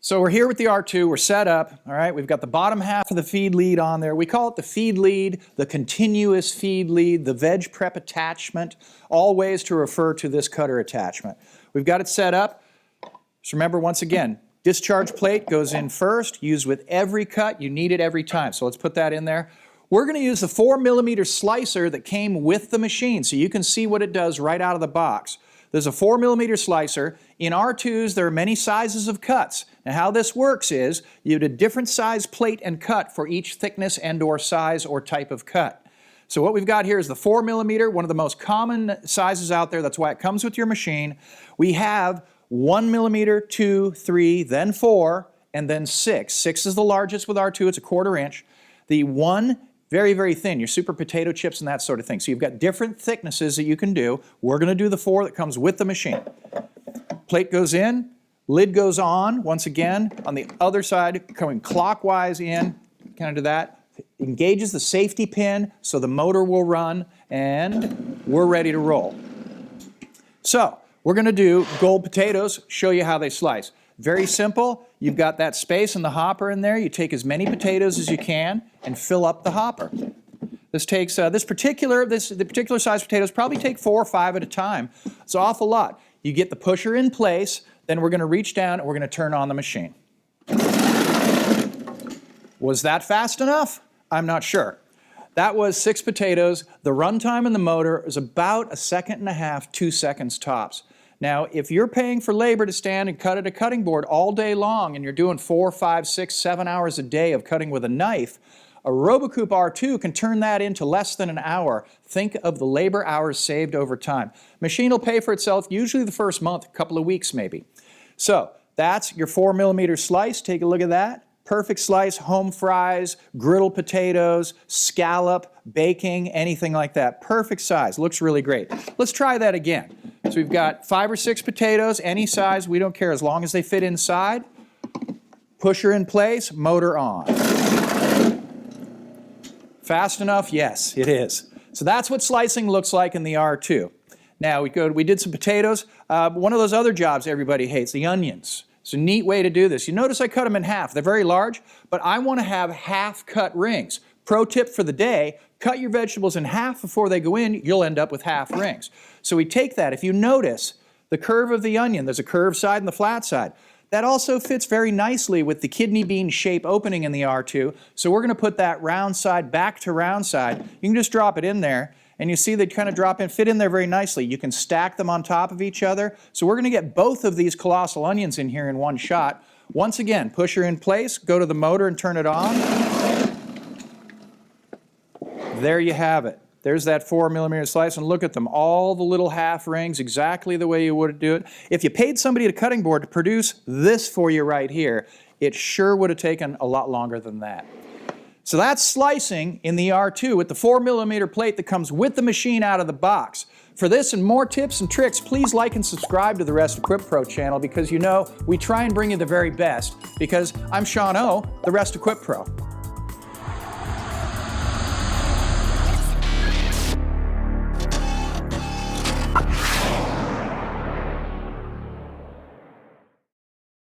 So we're here with the R2, we're set up, all right, we've got the bottom half of the feed lead on there. We call it the feed lead, the continuous feed lead, the veg prep attachment, all ways to refer to this cutter attachment. We've got it set up. Just remember, once again, discharge plate goes in first, used with every cut, you need it every time, so let's put that in there. We're going to use the 4mm slicer that came with the machine, so you can see what it does right out of the box. There's a 4mm slicer. In R2s, there are many sizes of cuts. Now how this works is you have a different size plate and cut for each thickness and or size or type of cut. So what we've got here is the 4mm, one of the most common sizes out there. That's why it comes with your machine. We have 1mm, 2, 3, then 4, and then 6. 6 is the largest with R2. It's a 1/4 inch. The 1, very, very thin, your super potato chips and that sort of thing. So you've got different thicknesses that you can do. We're going to do the 4 that comes with the machine. Plate goes in, lid goes on, once again, on the other side, coming clockwise in, kind of do that. Engages the safety pin so the motor will run, and we're ready to roll. So, we're going to do gold potatoes, show you how they slice. Very simple. You've got that space in the hopper in there. You take as many potatoes as you can and fill up the hopper. This takes, the particular size potatoes probably take 4 or 5 at a time. It's an awful lot. You get the pusher in place, then we're going to reach down and we're going to turn on the machine. Was that fast enough? I'm not sure. That was 6 potatoes. The runtime in the motor is about 1.5 seconds, 2 seconds tops. Now, if you're paying for labor to stand and cut at a cutting board all day long and you're doing 4, 5, 6, 7 hours a day of cutting with a knife, a Robot Coupe R2 can turn that into less than an hour. Think of the labor hours saved over time. Machine will pay for itself usually the first month, a couple of weeks maybe. So, that's your 4mm slice. Take a look at that. Perfect slice, home fries, griddled potatoes, scallop, baking, anything like that. Perfect size. Looks really great. Let's try that again. So we've got 5 or 6 potatoes, any size, we don't care as long as they fit inside. Pusher in place, motor on. Fast enough? Yes, it is. So that's what slicing looks like in the R2. Now we did some potatoes. One of those other jobs everybody hates, the onions. It's a neat way to do this. You notice I cut them in half. They're very large, but I want to have half-cut rings. Pro tip for the day, cut your vegetables in half before they go in, you'll end up with half rings. So we take that. If you notice the curve of the onion, there's a curved side and the flat side. That also fits very nicely with the kidney bean shape opening in the R2. So we're going to put that round side back to round side. You can just drop it in there. And you see they kind of drop in, fit in there very nicely. You can stack them on top of each other. So we're going to get both of these colossal onions in here in one shot. Once again, pusher in place, go to the motor and turn it on. There you have it. There's that 4mm slice, and look at them, all the little half rings, exactly the way you would do it. If you paid somebody at a cutting board to produce this for you right here, it sure would have taken a lot longer than that. So that's slicing in the R2 with the 4mm plate that comes with the machine out of the box. For this and more tips and tricks, please like and subscribe to the Rest Equip Pro channel because you know we try and bring you the very best because I'm SeanO, the Rest Equip Pro.